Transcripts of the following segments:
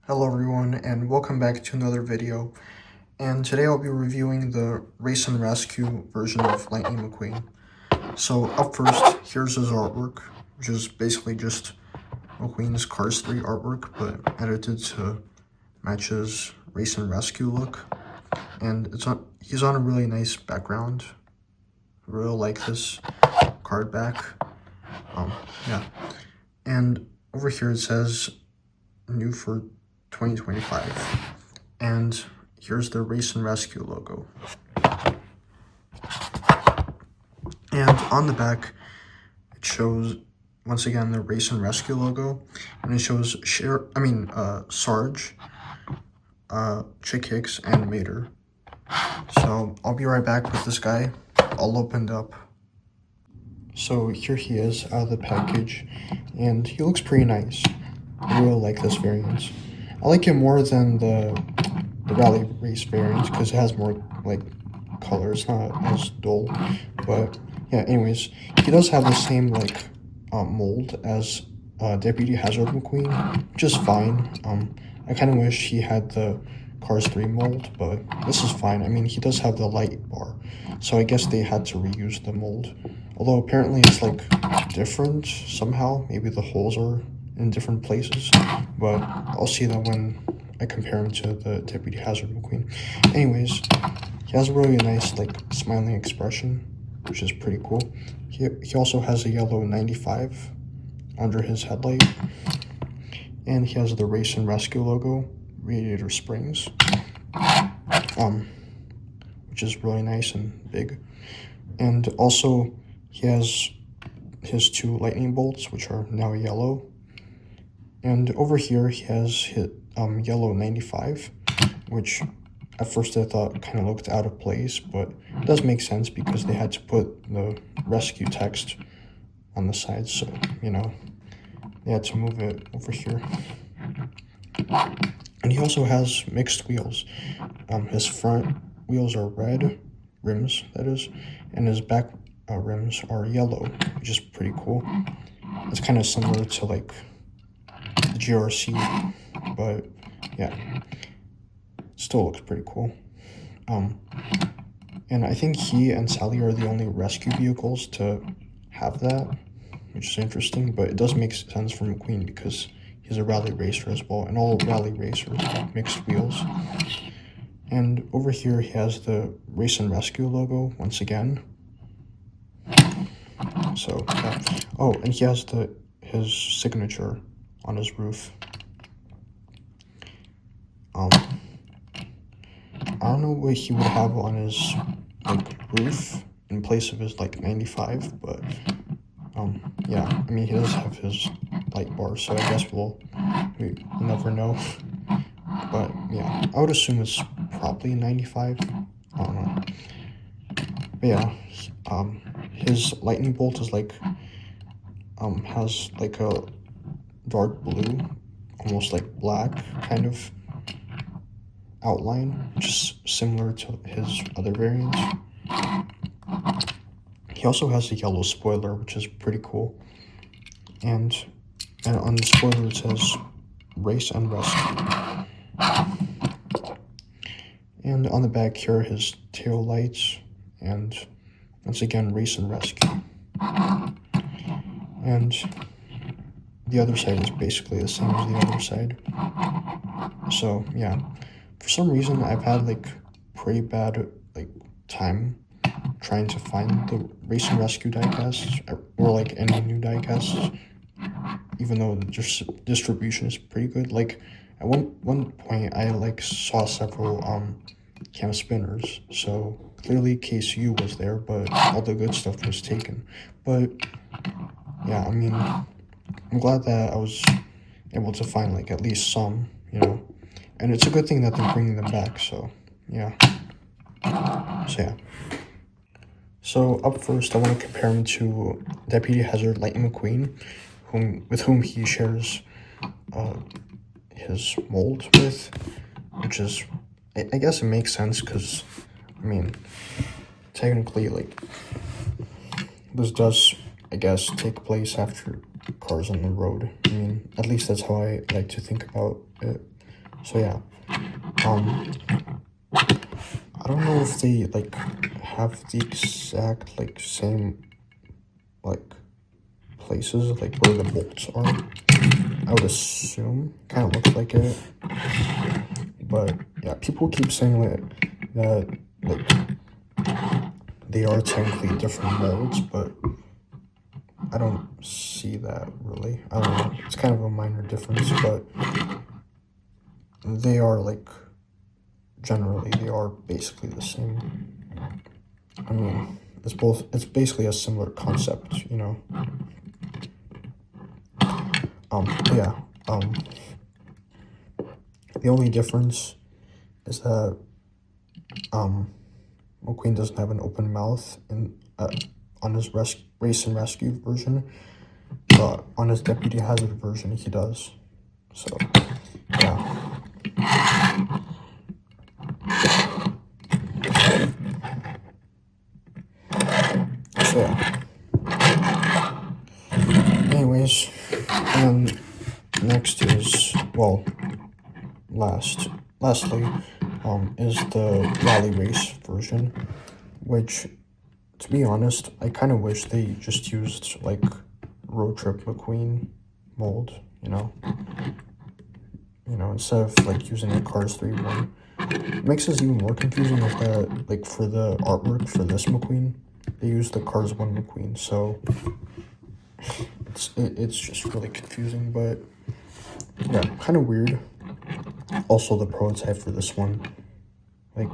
Hello everyone and welcome back to another video, and today I'll be reviewing the Race and Rescue version of Lightning McQueen. So up first, here's his artwork, which is basically just McQueen's Cars 3 artwork but edited to match his Race and Rescue look. And he's on a really nice background. I really like this card back. Yeah. And over here it says new for 2025, and here's the Race and Rescue logo. And on the back it shows once again the Race and Rescue logo, and it shows Sarge, Chick Hicks, and Mater. So I'll be right back with this guy all opened up. So here he is out of the package, and he looks pretty nice. I really like this variant. I like it more than the rally race variant because it has more like color. It's not as dull. But yeah, anyways, he does have the same like mold as Deputy Hazard McQueen, which is fine. I kind of wish he had the Cars 3 mold, but this is fine. I mean, he does have the light bar, so I guess they had to reuse the mold. Although apparently it's like different somehow. Maybe the holes are in different places, but I'll see that when I compare him to the Deputy Hazard McQueen. Anyways, he has a really nice like smiling expression, which is pretty cool. He also has a yellow 95 under his headlight, and he has the Race and Rescue logo, radiator springs, which is really nice and big. And also he has his two lightning bolts, which are now yellow. And over here he has his yellow 95, which at first I thought kind of looked out of place, but it does make sense because they had to put the rescue text on the sides, so you know they had to move it over here. And he also has mixed wheels. His front wheels are red rims, that is, and his back rims are yellow, which is pretty cool. It's kind of similar to like the GRC, but yeah, still looks pretty cool. And I think he and Sally are the only rescue vehicles to have that, which is interesting, but it does make sense for McQueen because he's a rally racer as well, and all rally racers have mixed wheels. And over here he has the Race and Rescue logo once again. So yeah. Oh, and he has his signature on his roof. I don't know what he would have on his like roof in place of his like 95, but yeah, I mean he does have his light bar, so I guess we'll never know. But yeah, I would assume it's probably 95. I don't know. But yeah, his lightning bolt is like has like a dark blue, almost like black kind of outline, which is similar to his other variants. He also has a yellow spoiler, which is pretty cool. And on the spoiler it says Race and Rescue. And on the back here, his tail lights, and once again, Race and Rescue. And the other side is basically the same as the other side. So yeah, for some reason I've had like pretty bad like time trying to find the Race and Rescue diecasts, or like any new diecasts, even though the distribution is pretty good. Like at one point I like saw several cam spinners, so clearly KCU was there, but all the good stuff was taken. But yeah, I mean, I'm glad that I was able to find like at least some, you know, and it's a good thing that they're bringing them back. So yeah, so up first I want to compare him to Deputy Hazard Lightning McQueen, with whom he shares his mold with, which is, I guess it makes sense because, I mean, technically, like, this does, I guess, take place after Cars on the Road. I mean, at least that's how I like to think about it. So yeah, I don't know if they like have the exact like same like places like where the bolts are. I would assume kind of looks like it, but yeah, people keep saying that like they are technically different molds, but I don't see that really. I don't know. It's kind of a minor difference, but they are like generally they are basically the same. I mean, it's basically a similar concept, you know. Yeah. The only difference is that McQueen doesn't have an open mouth on his race and rescue version, but on his deputy hazard version he does. So yeah. So yeah. Anyways, next is, well, lastly, is the rally race version, which, to be honest, I kind of wish they just used like Road Trip McQueen mold, you know, instead of like using the Cars 3-1. What makes this even more confusing is that like for the artwork for this McQueen, they used the Cars 1 McQueen, so it's just really confusing, but yeah, kind of weird. Also, the prototype for this one like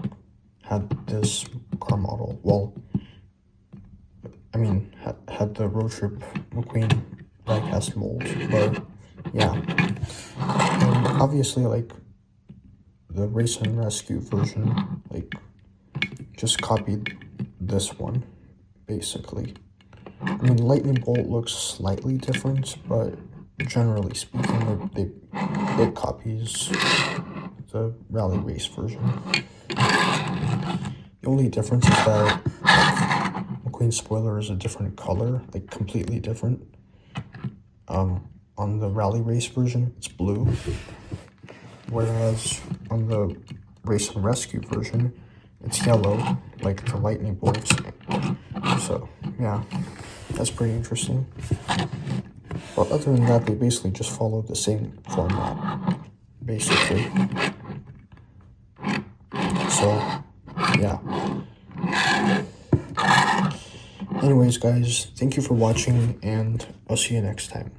had this car model. Well, I mean, had the Road Trip McQueen diecast mold, but yeah. And obviously, like the Race and Rescue version, like just copied this one, basically. I mean, Lightning Bolt looks slightly different, but generally speaking, it copies the Rally Race version. The only difference is that McQueen's spoiler is a different color, like completely different. On the Rally Race version, it's blue, whereas on the Race and Rescue version, it's yellow, like the Lightning Bolt. So, yeah, that's pretty interesting. But other than that, they basically just followed the same format, basically. So, yeah. Anyways, guys, thank you for watching, and I'll see you next time.